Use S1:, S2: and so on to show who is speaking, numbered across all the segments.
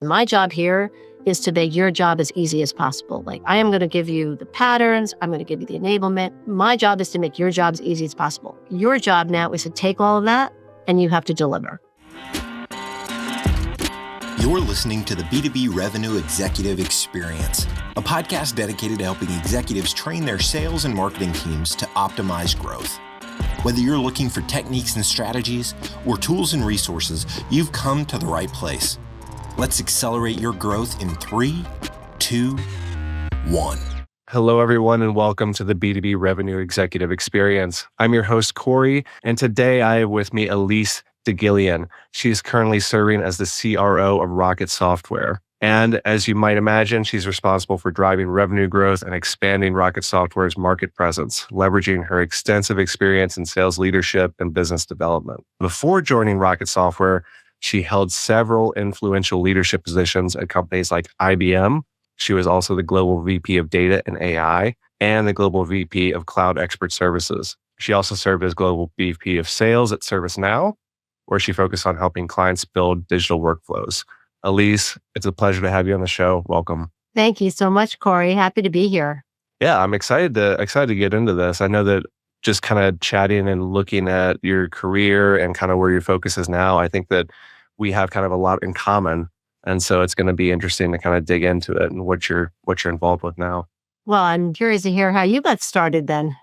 S1: My job here is to make your job as easy as possible. Like, I am going to give you the patterns. I'm going to give you the enablement. My job is to make your job as easy as possible. Your job now is to take all of that and you have to deliver.
S2: You're listening to the B2B Revenue Executive Experience, a podcast dedicated to helping executives train their sales and marketing teams to optimize growth. Whether you're looking for techniques and strategies or tools and resources, you've come to the right place. Let's accelerate your growth in 3, 2, 1.
S3: Hello, everyone, and welcome to the B2B Revenue Executive Experience. I'm your host, Cory, and today I have with me Alyse Daghelian. She's currently serving as the CRO of Rocket Software. And as you might imagine, she's responsible for driving revenue growth and expanding Rocket Software's market presence, leveraging her extensive experience in sales leadership and business development. Before joining Rocket Software, she held several influential leadership positions at companies like IBM. She was also the Global VP of Data and AI and the Global VP of Cloud Expert Services. She also served as Global VP of Sales at ServiceNow, where she focused on helping clients build digital workflows. Alyse, it's a pleasure to have you on the show. Welcome.
S1: Thank you so much, Cory. Happy to be here.
S3: Yeah, I'm excited to get into this. I know that just kind of chatting and looking at your career and kind of where your focus is now, I think that we have kind of a lot in common. And so it's going to be interesting to kind of dig into it and what you're involved with now.
S1: Well, I'm curious to hear how you got started then.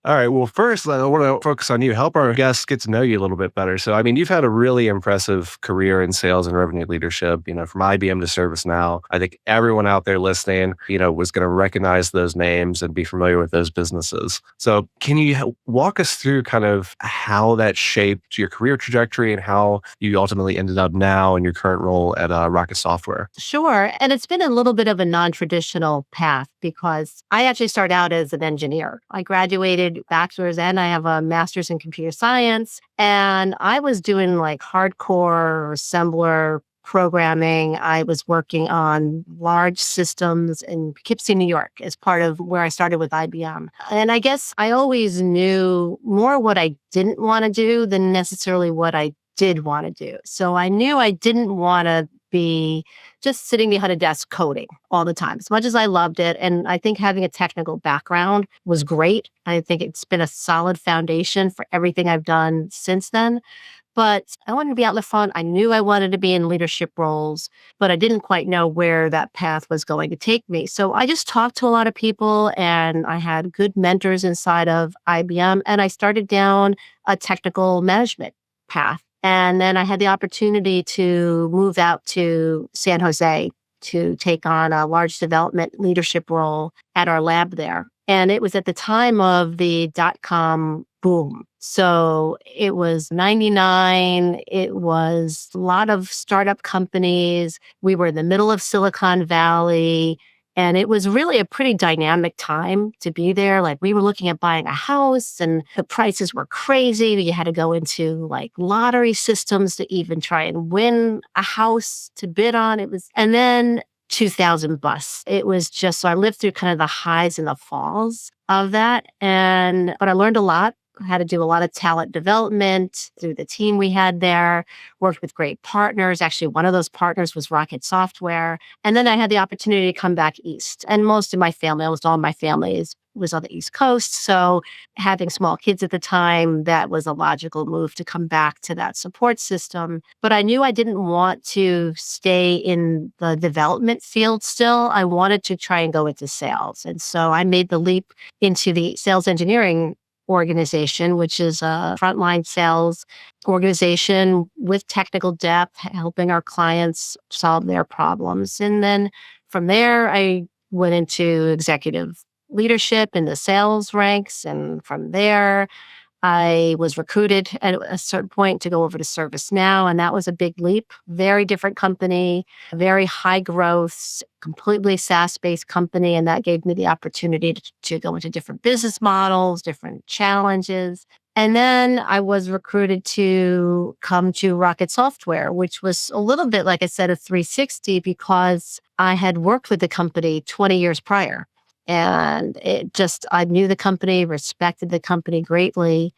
S3: All right. Well, first, I want to focus on you. Help our guests get to know you a little bit better. So, you've had a really impressive career in sales and revenue leadership, from IBM to ServiceNow. I think everyone out there listening, was going to recognize those names and be familiar with those businesses. So can you walk us through kind of how that shaped your career trajectory and how you ultimately ended up now in your current role at Rocket Software?
S1: Sure. And it's been a little bit of a non-traditional path because I actually started out as an engineer. I graduated bachelor's and I have a master's in computer science. And I was doing like hardcore assembler programming. I was working on large systems in Poughkeepsie, New York, as part of where I started with IBM. And I guess I always knew more what I didn't want to do than necessarily what I did want to do. So I knew I didn't want to be just sitting behind a desk coding all the time, as much as I loved it. And I think having a technical background was great. I think it's been a solid foundation for everything I've done since then. But I wanted to be out in the front. I knew I wanted to be in leadership roles, but I didn't quite know where that path was going to take me. So I just talked to a lot of people and I had good mentors inside of IBM. And I started down a technical management path. And then I had the opportunity to move out to San Jose to take on a large development leadership role at our lab there. And it was at the time of the dot-com boom. So it was 99. It was a lot of startup companies. We were in the middle of Silicon Valley. And it was really a pretty dynamic time to be there. Like, we were looking at buying a house and the prices were crazy. You had to go into like lottery systems to even try and win a house to bid on. And then 2000 bust. It was just, so I lived through kind of the highs and the falls of that. But I learned a lot. I had to do a lot of talent development through the team we had there, worked with great partners. Actually, one of those partners was Rocket Software. And then I had the opportunity to come back east. And most of my family, almost all my family was on the East Coast. So having small kids at the time, that was a logical move to come back to that support system. But I knew I didn't want to stay in the development field still. I wanted to try and go into sales. And so I made the leap into the sales engineering organization, which is a frontline sales organization with technical depth, helping our clients solve their problems. And then from there, I went into executive leadership in the sales ranks. And from there, I was recruited at a certain point to go over to ServiceNow, and that was a big leap. Very different company, very high growth, completely SaaS-based company, and that gave me the opportunity to go into different business models, different challenges. And then I was recruited to come to Rocket Software, which was a little bit, like I said, a 360 because I had worked with the company 20 years prior. And I knew the company, respected the company greatly.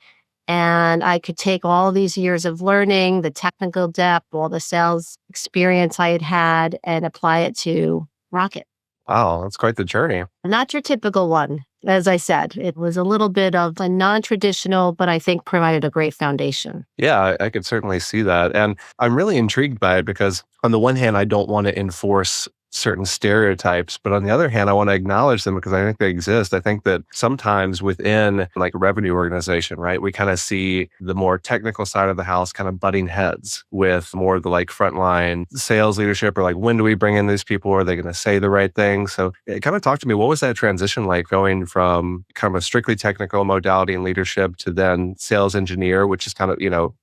S1: And I could take all these years of learning, the technical depth, all the sales experience I had had, and apply it to Rocket.
S3: Wow, that's quite the journey.
S1: Not your typical one. As I said, it was a little bit of a non-traditional, but I think provided a great foundation.
S3: Yeah, I could certainly see that. And I'm really intrigued by it because on the one hand, I don't want to enforce certain stereotypes, but on the other hand, I want to acknowledge them because I think they exist. I think that sometimes within like a revenue organization, right, we kind of see the more technical side of the house kind of butting heads with more of the like frontline sales leadership or like, when do we bring in these people? Are they going to say the right thing? So it kind of talk to me, what was that transition like going from kind of a strictly technical modality and leadership to then sales engineer, which is kind of,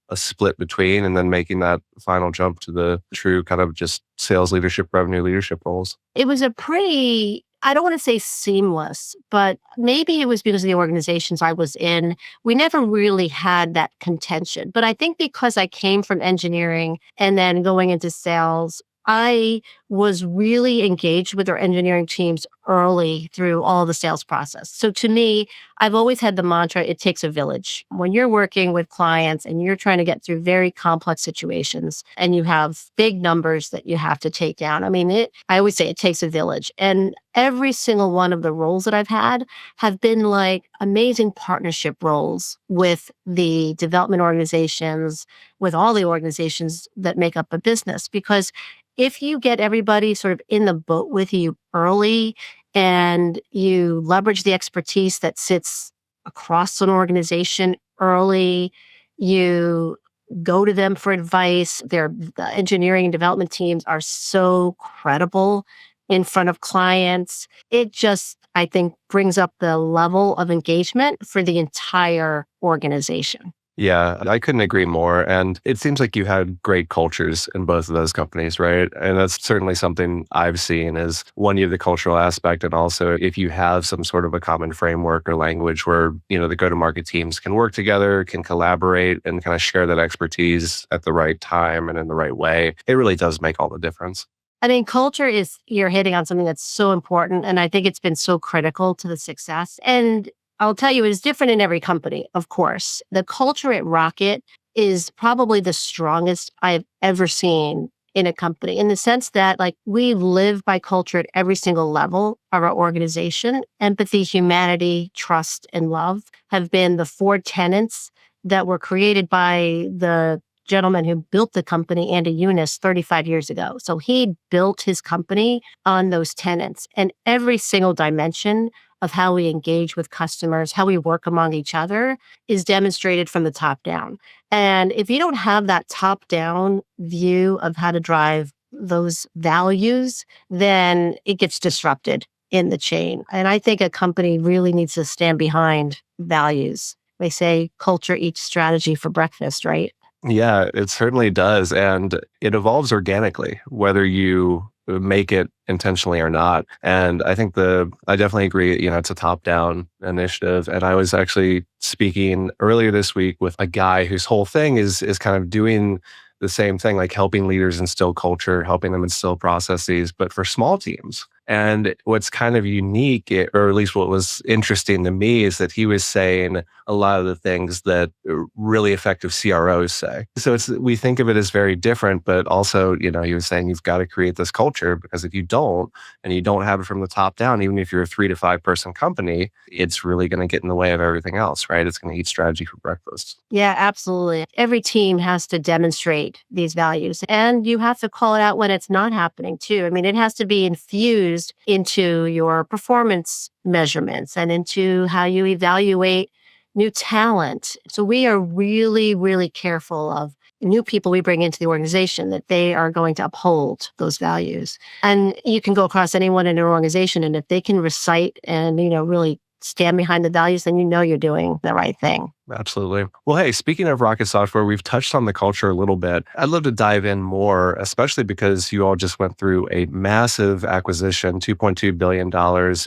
S3: a split between, and then making that final jump to the true kind of just sales leadership, revenue leadership roles?
S1: It was a pretty, I don't want to say seamless, but maybe it was because of the organizations I was in. We never really had that contention. But I think because I came from engineering and then going into sales, I was really engaged with our engineering teams early through all the sales process. So to me, I've always had the mantra, it takes a village. When you're working with clients and you're trying to get through very complex situations and you have big numbers that you have to take down. I mean, I always say it takes a village. And every single one of the roles that I've had have been like amazing partnership roles with the development organizations, with all the organizations that make up a business. Because if you get everybody sort of in the boat with you early and you leverage the expertise that sits across an organization early, you go to them for advice. The engineering and development teams are so credible in front of clients. It just, I think, brings up the level of engagement for the entire organization.
S3: Yeah, I couldn't agree more. And it seems like you had great cultures in both of those companies, right? And that's certainly something I've seen is one, you have the cultural aspect. And also if you have some sort of a common framework or language where, the go-to-market teams can work together, can collaborate and kind of share that expertise at the right time and in the right way, it really does make all the difference.
S1: I mean, culture is, you're hitting on something that's so important. And I think it's been so critical to the success. And I'll tell you, it's different in every company, of course. The culture at Rocket is probably the strongest I've ever seen in a company in the sense that like we live by culture at every single level of our organization. Empathy, humanity, trust, and love have been the 4 tenets that were created by the gentleman who built the company, Andy Eunice, 35 years ago. So he built his company on those tenets, and every single dimension of how we engage with customers, how we work among each other is demonstrated from the top down. And if you don't have that top down view of how to drive those values, then it gets disrupted in the chain. And I think a company really needs to stand behind values. They say culture eats strategy for breakfast, right?
S3: Yeah, it certainly does. And it evolves organically, whether you make it intentionally or not. And I think I definitely agree, it's a top-down initiative. And I was actually speaking earlier this week with a guy whose whole thing is kind of doing the same thing, like helping leaders instill culture, helping them instill processes, but for small teams. And what's kind of unique, or at least what was interesting to me, is that he was saying a lot of the things that really effective CROs say. So we think of it as very different, but also, he was saying you've got to create this culture because if you don't, and you don't have it from the top down, even if you're a 3 to 5 person company, it's really going to get in the way of everything else, right? It's going to eat strategy for breakfast.
S1: Yeah, absolutely. Every team has to demonstrate these values, and you have to call it out when it's not happening too. I mean, it has to be infused into your performance measurements and into how you evaluate new talent. So we are really, really careful of new people we bring into the organization that they are going to uphold those values. And you can go across anyone in an organization, and if they can recite and, really stand behind the values, then you're doing the right thing.
S3: Absolutely. Well, hey, speaking of Rocket Software, we've touched on the culture a little bit. I'd love to dive in more, especially because you all just went through a massive acquisition, $2.2 billion,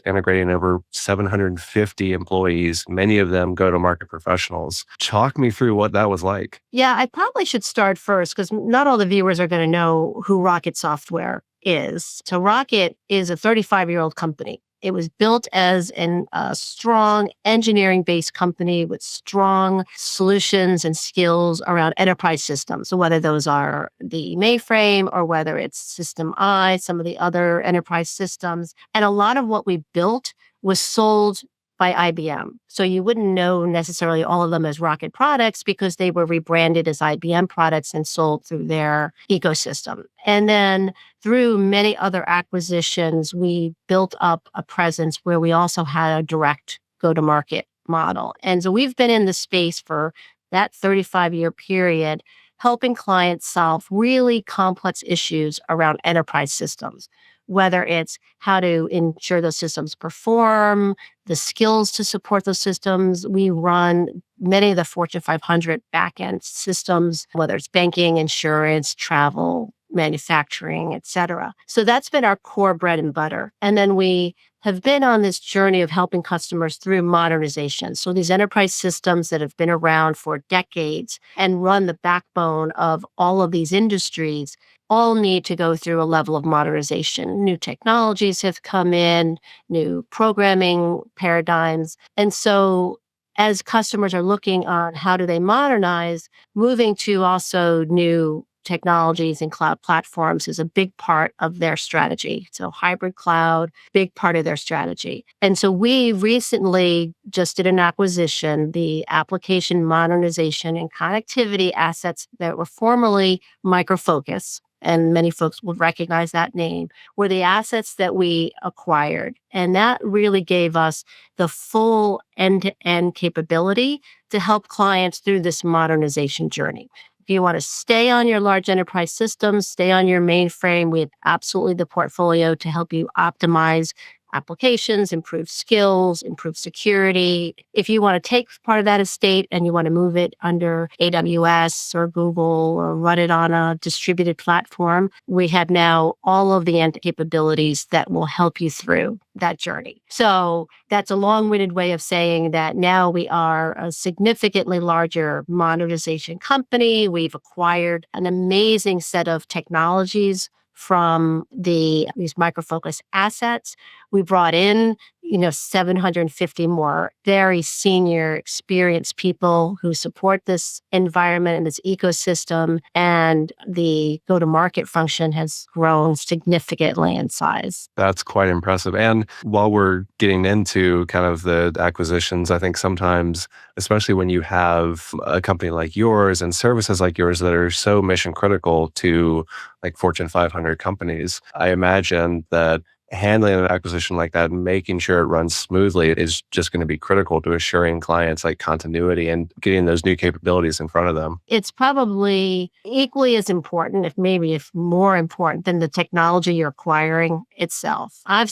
S3: integrating over 750 employees, many of them go-to-market professionals. Talk me through what that was like.
S1: Yeah, I probably should start first because not all the viewers are going to know who Rocket Software is. So Rocket is a 35-year-old company. It was built as a strong engineering-based company with strong solutions and skills around enterprise systems. So whether those are the mainframe or whether it's System I, some of the other enterprise systems. And a lot of what we built was sold by IBM. So you wouldn't know necessarily all of them as Rocket products because they were rebranded as IBM products and sold through their ecosystem. And then through many other acquisitions, we built up a presence where we also had a direct go-to-market model. And so we've been in the space for that 35-year period, helping clients solve really complex issues around enterprise systems, whether it's how to ensure those systems perform, the skills to support those systems. We run many of the Fortune 500 backend systems, whether it's banking, insurance, travel, manufacturing, et cetera. So that's been our core bread and butter. And then we have been on this journey of helping customers through modernization. So these enterprise systems that have been around for decades and run the backbone of all of these industries all need to go through a level of modernization. New technologies have come in, new programming paradigms. And so as customers are looking on how do they modernize, moving to also new technologies and cloud platforms is a big part of their strategy. So hybrid cloud, big part of their strategy. And so we recently just did an acquisition, the application modernization and connectivity assets that were formerly Micro Focus, and many folks will recognize that name, were the assets that we acquired. And that really gave us the full end-to-end capability to help clients through this modernization journey. If you want to stay on your large enterprise systems, stay on your mainframe, we have absolutely the portfolio to help you optimize applications, improve skills, improve security. If you want to take part of that estate and you want to move it under AWS or Google or run it on a distributed platform, we have now all of the end capabilities that will help you through that journey. So that's a long-winded way of saying that now we are a significantly larger modernization company. We've acquired an amazing set of technologies from these Micro Focus assets. We brought in, 750 more very senior, experienced people who support this environment and this ecosystem. And the go-to-market function has grown significantly in size.
S3: That's quite impressive. And while we're getting into kind of the acquisitions, I think sometimes, especially when you have a company like yours and services like yours that are so mission critical to like Fortune 500 companies, I imagine that handling an acquisition like that and making sure it runs smoothly is just going to be critical to assuring clients like continuity and getting those new capabilities in front of them.
S1: It's probably equally as important, if more important than the technology you're acquiring itself. I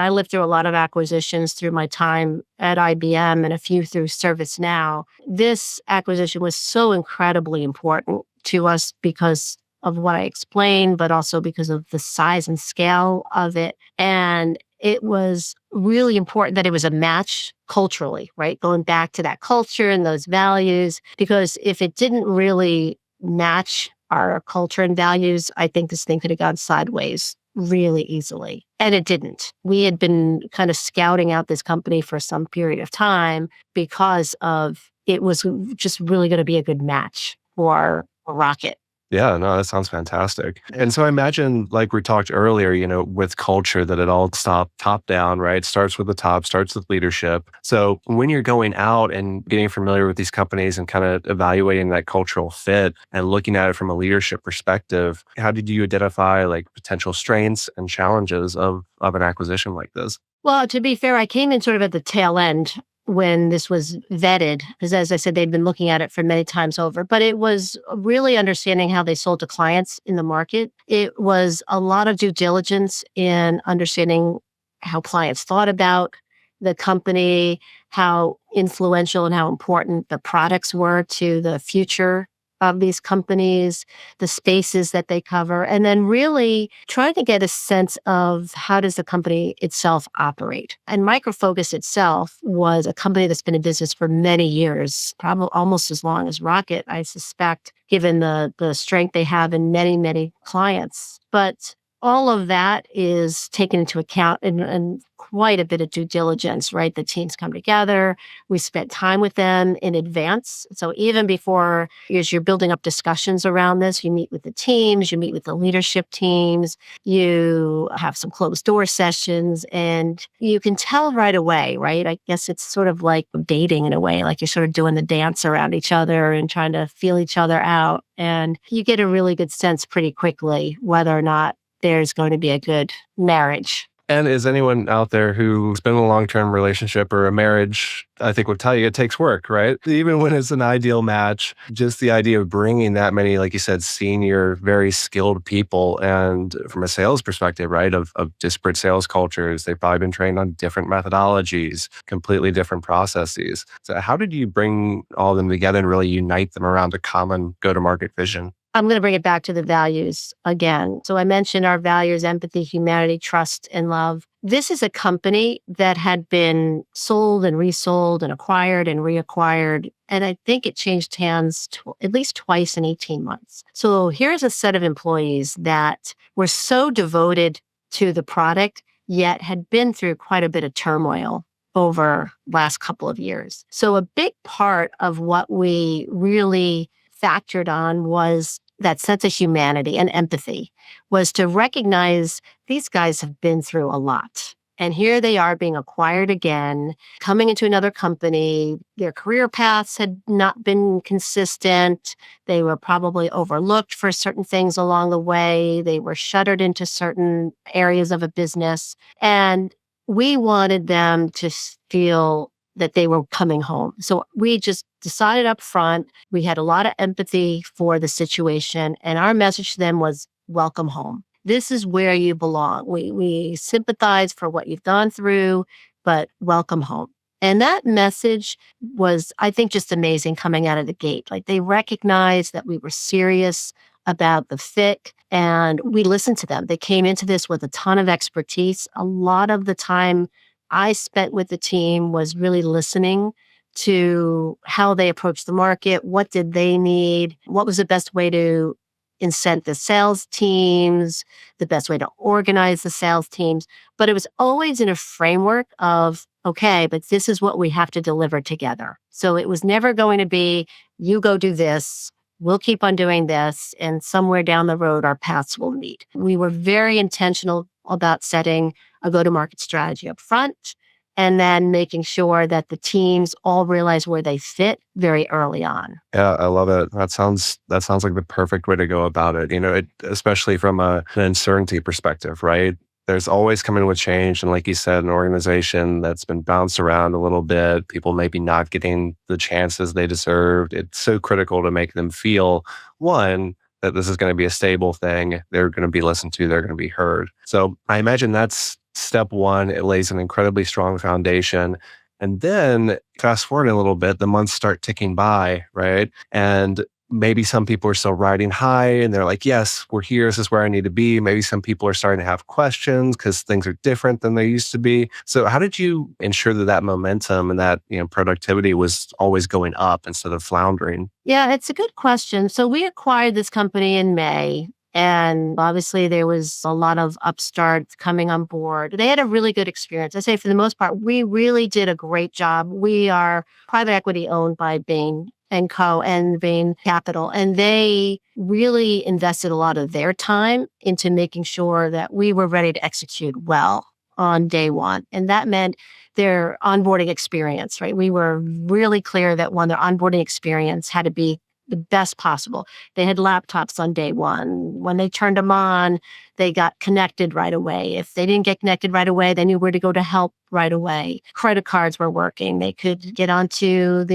S1: lived through a lot of acquisitions through my time at IBM and a few through ServiceNow. This acquisition was so incredibly important to us because of what I explained, but also because of the size and scale of it. And it was really important that it was a match culturally, right? Going back to that culture and those values, because if it didn't really match our culture and values, I think this thing could have gone sideways really easily. And it didn't. We had been kind of scouting out this company for some period of time because of it was just really going to be a good match for Rocket.
S3: Yeah, no, that sounds fantastic. And so I imagine, like we talked earlier, with culture, that it all top down, right? Starts with the top, starts with leadership. So when you're going out and getting familiar with these companies and kind of evaluating that cultural fit and looking at it from a leadership perspective, how did you identify like potential strengths and challenges of an acquisition like this?
S1: Well, to be fair, I came in sort of at the tail end when this was vetted, because as I said, they'd been looking at it for many times over, but it was really understanding how they sold to clients in the market. It was a lot of due diligence in understanding how clients thought about the company, how influential and how important the products were to the future of these companies, the spaces that they cover, and then really trying to get a sense of how does the company itself operate. And Micro Focus itself was a company that's been in business for many years, probably almost as long as Rocket, I suspect, given the strength they have in many, many clients. But all of that is taken into account and quite a bit of due diligence, right? The teams come together. We spent time with them in advance. So even before, as you're building up discussions around this, you meet with the teams, you meet with the leadership teams, you have some closed door sessions, and you can tell right away, right? I guess it's sort of like dating in a way, like you're sort of doing the dance around each other and trying to feel each other out. And you get a really good sense pretty quickly whether or not there's going to be a good marriage.
S3: And is anyone out there who's been in a long-term relationship or a marriage, I think would tell you it takes work, right? Even when it's an ideal match, just the idea of bringing that many, like you said, senior, very skilled people, and from a sales perspective, right, of disparate sales cultures, they've probably been trained on different methodologies, completely different processes. So how did you bring all of them together and really unite them around a common go-to-market vision?
S1: I'm going to bring it back to the values again. So I mentioned our values: empathy, humanity, trust, and love. This is a company that had been sold and resold and acquired and reacquired. And I think it changed hands at least twice in 18 months. So here's a set of employees that were so devoted to the product, yet had been through quite a bit of turmoil over last couple of years. So a big part of what we really factored on was that sense of humanity and empathy, was to recognize these guys have been through a lot. And here they are being acquired again, coming into another company. Their career paths had not been consistent. They were probably overlooked for certain things along the way. They were shuttered into certain areas of a business. And we wanted them to feel that they were coming home. So we just decided up front, we had a lot of empathy for the situation, and our message to them was, welcome home. This is where you belong. We sympathize for what you've gone through, but welcome home. And that message was, I think, just amazing coming out of the gate. Like, they recognized that we were serious about the fit, and we listened to them. They came into this with a ton of expertise. A lot of the time I spent with the team was really listening to how they approached the market. What did they need? What was the best way to incent the sales teams, the best way to organize the sales teams? But it was always in a framework of, okay, but this is what we have to deliver together. So it was never going to be, you go do this, we'll keep on doing this, and somewhere down the road, our paths will meet. We were very intentional about setting a go-to-market strategy up front, and then making sure that the teams all realize where they fit very early on.
S3: Yeah, I love it. That sounds like the perfect way to go about it. Especially from an uncertainty perspective, right? There's always coming with change. And like you said, an organization that's been bounced around a little bit, people maybe not getting the chances they deserved. It's so critical to make them feel, one, that this is going to be a stable thing. They're going to be listened to. They're going to be heard. So I imagine that's step one. It lays an incredibly strong foundation. And then fast forward a little bit, the months start ticking by, right? And maybe some people are still riding high and they're like, yes, we're here. This is where I need to be. Maybe some people are starting to have questions because things are different than they used to be. So how did you ensure that momentum and that productivity was always going up instead of floundering?
S1: Yeah, it's a good question. So we acquired this company in May. And obviously, there was a lot of upstarts coming on board. They had a really good experience. I say, for the most part, we really did a great job. We are private equity owned by Bain and Co. and Bain Capital. And they really invested a lot of their time into making sure that we were ready to execute well on day one. And that meant their onboarding experience, right? We were really clear that their onboarding experience had to be the best possible. They had laptops on day one. When they turned them on, they got connected right away. If they didn't get connected right away, they knew where to go to help right away. Credit cards were working. They could get onto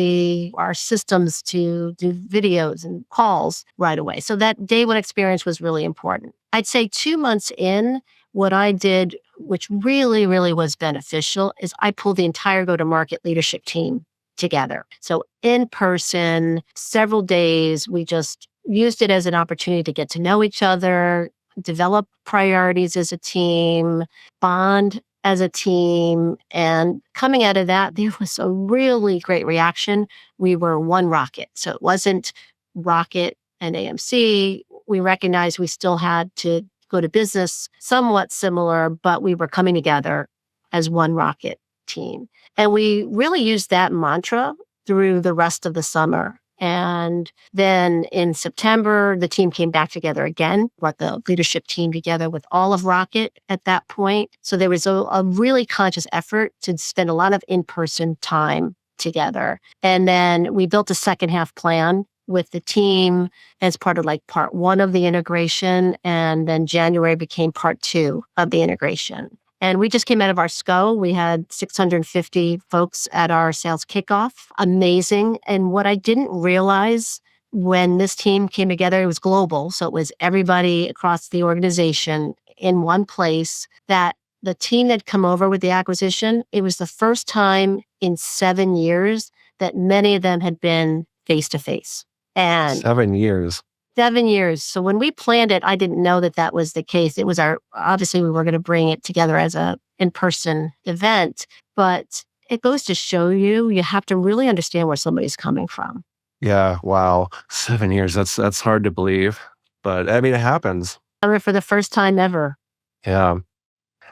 S1: our systems to do videos and calls right away. So that day one experience was really important. I'd say 2 months in, what I did, which really, really was beneficial, is I pulled the entire go-to-market leadership team together. So in person, several days, we just used it as an opportunity to get to know each other, develop priorities as a team, bond as a team. And coming out of that, there was a really great reaction. We were one Rocket. So it wasn't Rocket and AMC. We recognized we still had to go to business somewhat similar, but we were coming together as one Rocket team. And we really used that mantra through the rest of the summer. And then in September, the team came back together again, brought the leadership team together with all of Rocket at that point. So there was a really conscious effort to spend a lot of in-person time together. And then we built a second half plan with the team as part of like part one of the integration. And then January became part two of the integration. And we just came out of our SCO. We had 650 folks at our sales kickoff. Amazing. And what I didn't realize when this team came together, it was global. So it was everybody across the organization in one place, that the team that come over with the acquisition, it was the first time in 7 years that many of them had been face to face. And
S3: 7 years.
S1: 7 years. So when we planned it, I didn't know that that was the case. It was obviously we were going to bring it together as a in-person event, but it goes to show you have to really understand where somebody's coming from.
S3: Yeah. Wow. 7 years. That's hard to believe, but I mean, it happens.
S1: For the first time ever.
S3: Yeah.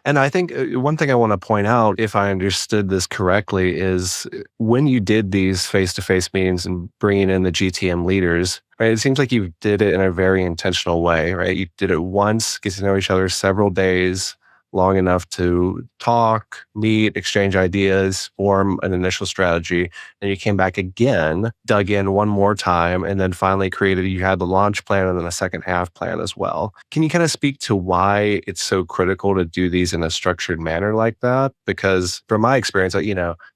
S3: And I think one thing I want to point out, if I understood this correctly, is when you did these face-to-face meetings and bringing in the GTM leaders, right? It seems like you did it in a very intentional way, right? You did it once, get to know each other several days, long enough to talk, meet, exchange ideas, form an initial strategy. And you came back again, dug in one more time, and then finally you had the launch plan and then a second half plan as well. Can you kind of speak to why it's so critical to do these in a structured manner like that? Because from my experience,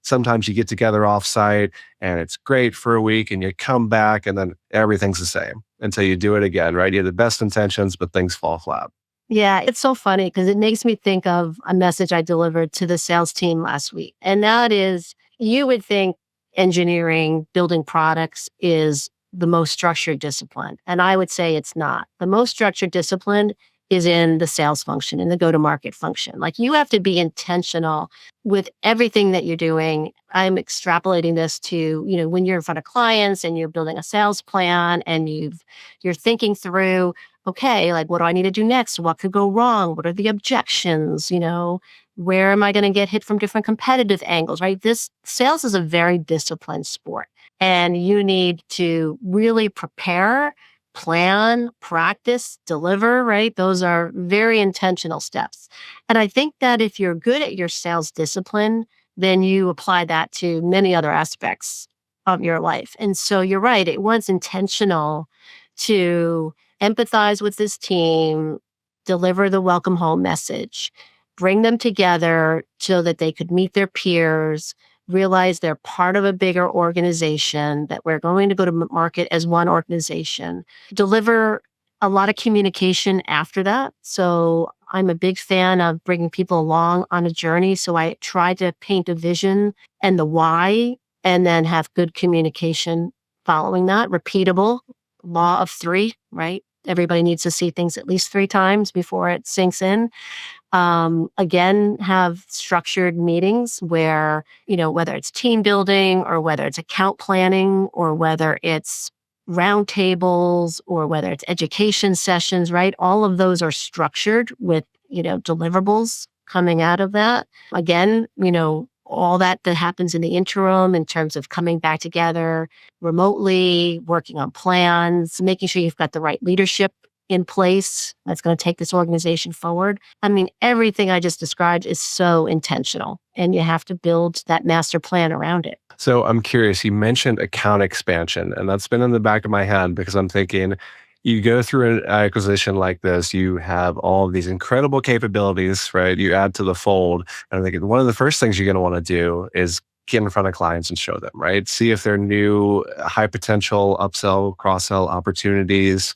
S3: sometimes you get together offsite and it's great for a week and you come back and then everything's the same until you do it again, right? You have the best intentions, but things fall flat.
S1: Yeah, it's so funny because it makes me think of a message I delivered to the sales team last week. And that is, you would think engineering, building products is the most structured discipline. And I would say it's not. The most structured discipline is in the sales function, in the go-to-market function. Like you have to be intentional with everything that you're doing. I'm extrapolating this to, when you're in front of clients and you're building a sales plan and you're thinking through, okay, like what do I need to do next? What could go wrong? What are the objections? Where am I going to get hit from different competitive angles, right? This sales is a very disciplined sport, and you need to really prepare, plan, practice, deliver, right? Those are very intentional steps. And I think that if you're good at your sales discipline, then you apply that to many other aspects of your life. And so you're right, it was intentional to empathize with this team, deliver the welcome home message, bring them together so that they could meet their peers, realize they're part of a bigger organization, that we're going to go to market as one organization, deliver a lot of communication after that. So I'm a big fan of bringing people along on a journey. So I try to paint a vision and the why, and then have good communication following that, repeatable. Law of three, right? Everybody needs to see things at least 3 times before it sinks in. Again, have structured meetings where, whether it's team building or whether it's account planning or whether it's roundtables or whether it's education sessions, right? All of those are structured with, deliverables coming out of that. Again, all that happens in the interim in terms of coming back together remotely, working on plans, making sure you've got the right leadership in place that's going to take this organization forward. I mean, everything I just described is so intentional, and you have to build that master plan around it.
S3: So I'm curious, you mentioned account expansion, and that's been in the back of my head because I'm thinking, you go through an acquisition like this, you have all of these incredible capabilities, right? You add to the fold. And I'm thinking one of the first things you're going to want to do is get in front of clients and show them, right? See if they're new, high potential upsell, cross-sell opportunities.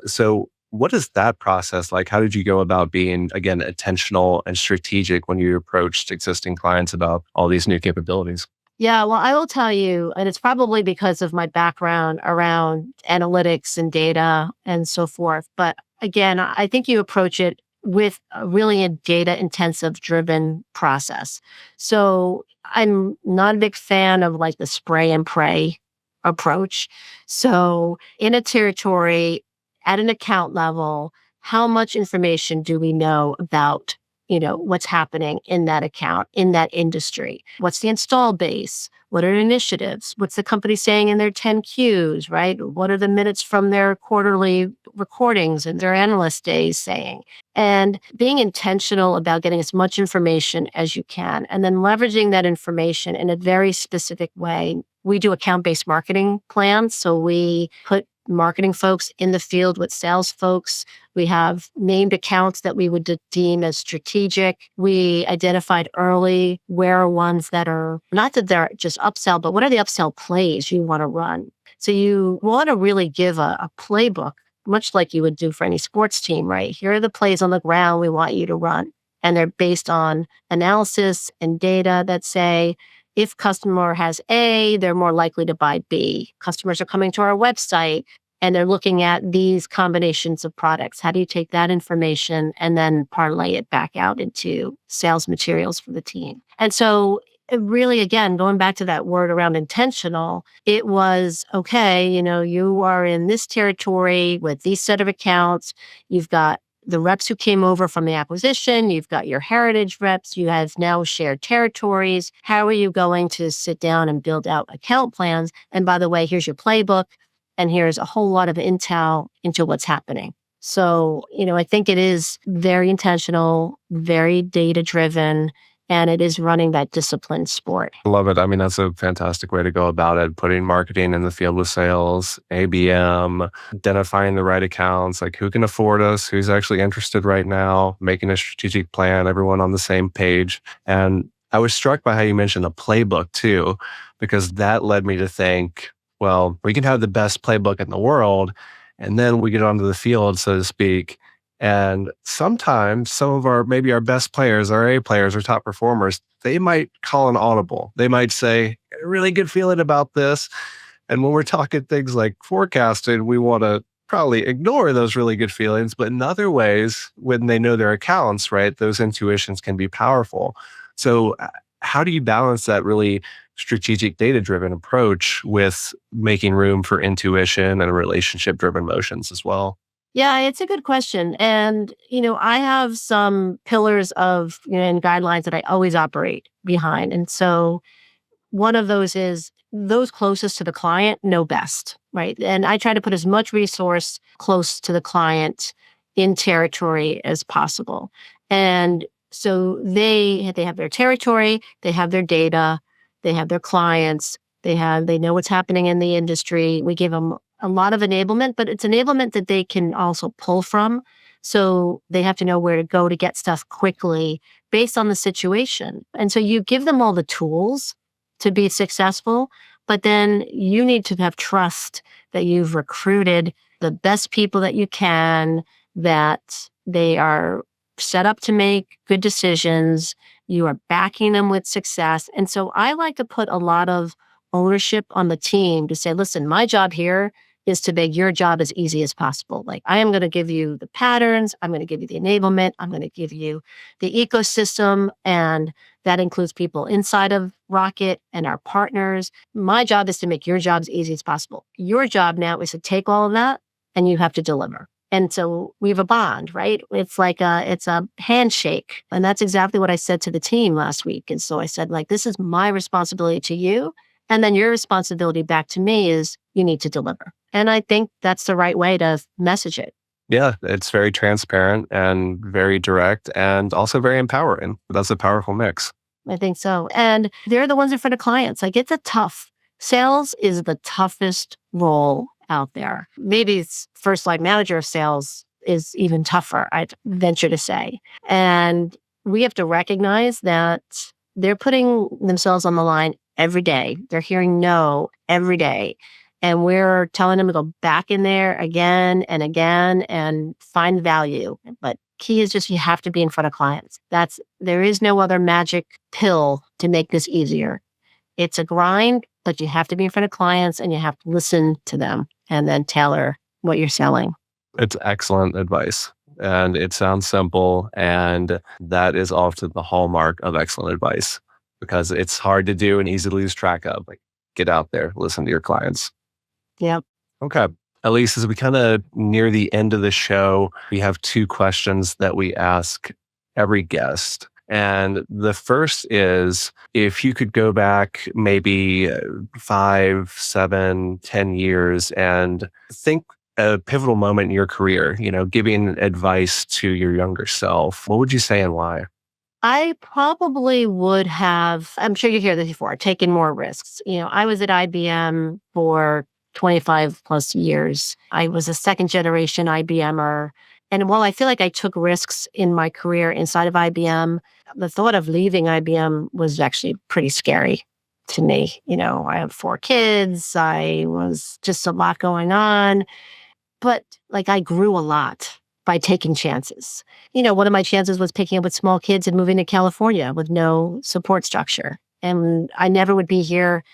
S3: So what is that process like? How did you go about being, again, intentional and strategic when you approached existing clients about all these new capabilities?
S1: Yeah, well, I will tell you, and it's probably because of my background around analytics and data and so forth. But again, I think you approach it with really a data intensive driven process. So I'm not a big fan of like the spray and pray approach. So in a territory, at an account level, how much information do we know about what's happening in that account, in that industry. What's the install base? What are initiatives? What's the company saying in their 10 Qs, right? What are the minutes from their quarterly recordings and their analyst days saying? And being intentional about getting as much information as you can, and then leveraging that information in a very specific way. We do account-based marketing plans. So we put marketing folks in the field with sales folks. We have named accounts that we would deem as strategic. We identified early where are ones that are, not that they're just upsell, but what are the upsell plays you want to run? So you want to really give a playbook, much like you would do for any sports team, right? Here are the plays on the ground we want you to run. And they're based on analysis and data that say, if customer has A, they're more likely to buy B. Customers are coming to our website and they're looking at these combinations of products. How do you take that information and then parlay it back out into sales materials for the team? And so really, again, going back to that word around intentional, it was, okay, you are in this territory with these set of accounts. You've got the reps who came over from the acquisition, you've got your heritage reps, you have now shared territories. How are you going to sit down and build out account plans? And by the way, here's your playbook, and here's a whole lot of intel into what's happening. So, I think it is very intentional, very data-driven, and it is running that disciplined sport.
S3: I love it. I mean, that's a fantastic way to go about it. Putting marketing in the field with sales, ABM, identifying the right accounts, like who can afford us, who's actually interested right now, making a strategic plan, everyone on the same page. And I was struck by how you mentioned a playbook too, because that led me to think, well, we can have the best playbook in the world, and then we get onto the field, so to speak. And sometimes some of maybe our best players, our A players, our top performers, they might call an audible. They might say, "I really good feeling about this." And when we're talking things like forecasting, we want to probably ignore those really good feelings. But in other ways, when they know their accounts, right, those intuitions can be powerful. So how do you balance that really strategic data-driven approach with making room for intuition and relationship-driven motions as well?
S1: Yeah, it's a good question. And, I have some pillars of, and guidelines that I always operate behind. And so one of those is those closest to the client know best, right? And I try to put as much resource close to the client in territory as possible. And so they have their territory, they have their data, they have their clients, they know what's happening in the industry. We give them a lot of enablement, but it's enablement that they can also pull from. So they have to know where to go to get stuff quickly based on the situation. And so you give them all the tools to be successful, but then you need to have trust that you've recruited the best people that you can, that they are set up to make good decisions. You are backing them with success. And so I like to put a lot of ownership on the team to say, listen, my job here is to make your job as easy as possible. Like, I am going to give you the patterns. I'm going to give you the enablement. I'm going to give you the ecosystem. And that includes people inside of Rocket and our partners. My job is to make your job as easy as possible. Your job now is to take all of that and you have to deliver. And so we have a bond, right? It's like it's a handshake. And that's exactly what I said to the team last week. And so I said, like, this is my responsibility to you. And then your responsibility back to me is you need to deliver. And I think that's the right way to message it.
S3: Yeah, it's very transparent and very direct and also very empowering. That's a powerful mix.
S1: I think so. And they're the ones in front of clients. Like, it's a tough. Sales is the toughest role out there. Maybe first line manager of sales is even tougher, I'd venture to say. And we have to recognize that they're putting themselves on the line every day. They're hearing no every day. And we're telling them to go back in there again and again and find value. But key is just you have to be in front of clients. There is no other magic pill to make this easier. It's a grind, but you have to be in front of clients and you have to listen to them and then tailor what you're selling.
S3: It's excellent advice. And it sounds simple. And that is often the hallmark of excellent advice, because it's hard to do and easy to lose track of. Like, get out there, listen to your clients.
S1: Yep.
S3: Okay. Alyse, as we kind of near the end of the show, we have two questions that we ask every guest. And the first is, if you could go back maybe 5, 7, 10 years and think a pivotal moment in your career, giving advice to your younger self, what would you say and why?
S1: I probably would have, I'm sure you hear this before, taken more risks. I was at IBM for 25 plus years. I was a second generation IBMer. And while I feel like I took risks in my career inside of IBM, the thought of leaving IBM was actually pretty scary to me. I have 4 kids. I was just a lot going on. But I grew a lot by taking chances. One of my chances was picking up with small kids and moving to California with no support structure. And I never would be here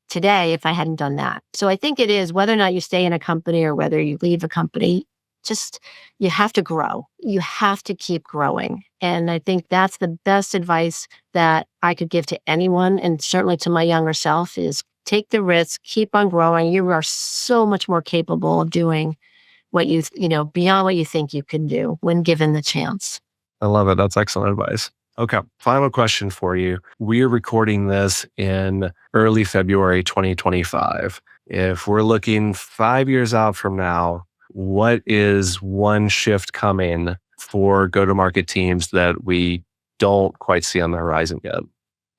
S1: today if I hadn't done that. So I think it is, whether or not you stay in a company or whether you leave a company, just you have to grow. You have to keep growing. And I think that's the best advice that I could give to anyone, and certainly to my younger self, is take the risk, keep on growing. You are so much more capable of doing what beyond what you think you can do when given the chance.
S3: I love it. That's excellent advice. Okay. Final question for you. We're recording this in early February 2025. If we're looking 5 years out from now, what is one shift coming for go-to-market teams that we don't quite see on the horizon yet?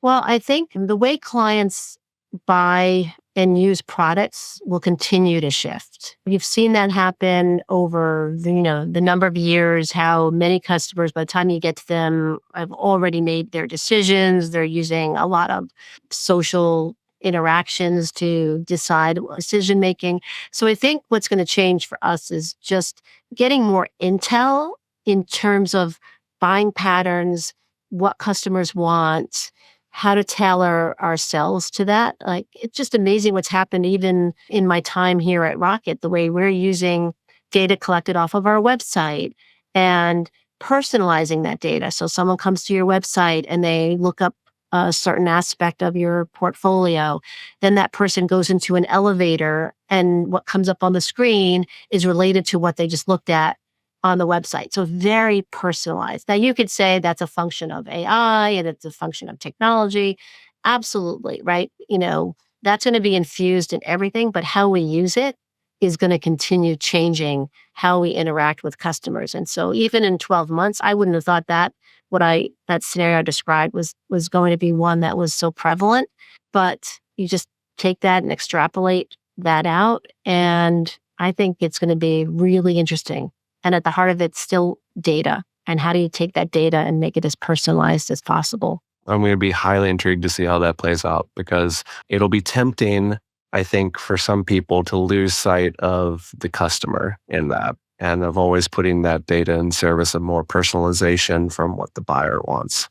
S1: Well, I think the way clients buy and use products will continue to shift. You've seen that happen over the number of years, how many customers, by the time you get to them, have already made their decisions. They're using a lot of social interactions to decide decision making. So I think what's going to change for us is just getting more intel in terms of buying patterns, what customers want, how to tailor ourselves to that. It's just amazing what's happened even in my time here at Rocket, the way we're using data collected off of our website and personalizing that data. So someone comes to your website and they look up a certain aspect of your portfolio. Then that person goes into an elevator and what comes up on the screen is related to what they just looked at on the website. So very personalized. Now you could say that's a function of AI and it's a function of technology. Absolutely, right? That's going to be infused in everything, but how we use it is going to continue changing how we interact with customers. And so even in 12 months, I wouldn't have thought that that scenario I described was going to be one that was so prevalent, but you just take that and extrapolate that out. And I think it's going to be really interesting. And at the heart of it's still data. And how do you take that data and make it as personalized as possible?
S3: I'm going to be highly intrigued to see how that plays out, because it'll be tempting, I think, for some people to lose sight of the customer in that, and of always putting that data in service of more personalization from what the buyer wants.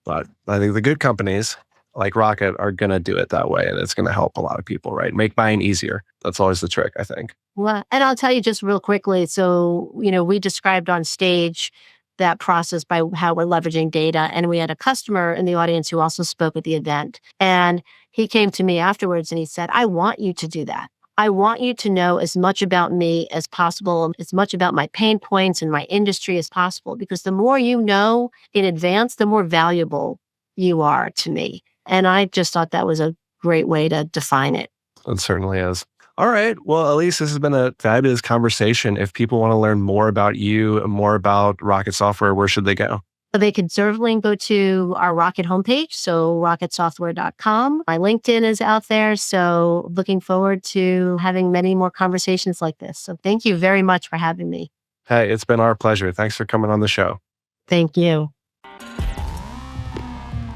S3: But I think the good companies like Rocket are going to do it that way, and it's going to help a lot of people, right? Make buying easier. That's always the trick, I think.
S1: Well, and I'll tell you just real quickly. So, we described on stage that process by how we're leveraging data. And we had a customer in the audience who also spoke at the event. And he came to me afterwards and he said, I want you to do that. I want you to know as much about me as possible, as much about my pain points and my industry as possible, because the more you know in advance, the more valuable you are to me. And I just thought that was a great way to define it.
S3: It certainly is. All right. Well, Alyse, this has been a fabulous conversation. If people want to learn more about you, more about Rocket Software, where should they go?
S1: They can certainly go to our Rocket homepage, so rocketsoftware.com. My LinkedIn is out there, so looking forward to having many more conversations like this. So thank you very much for having me.
S3: Hey, it's been our pleasure. Thanks for coming on the show.
S1: Thank you.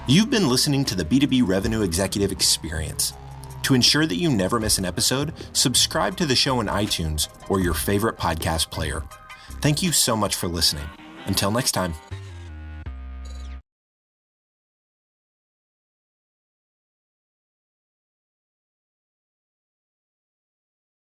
S2: You've been listening to the B2B Revenue Executive Experience. To ensure that you never miss an episode, subscribe to the show in iTunes or your favorite podcast player. Thank you so much for listening. Until next time.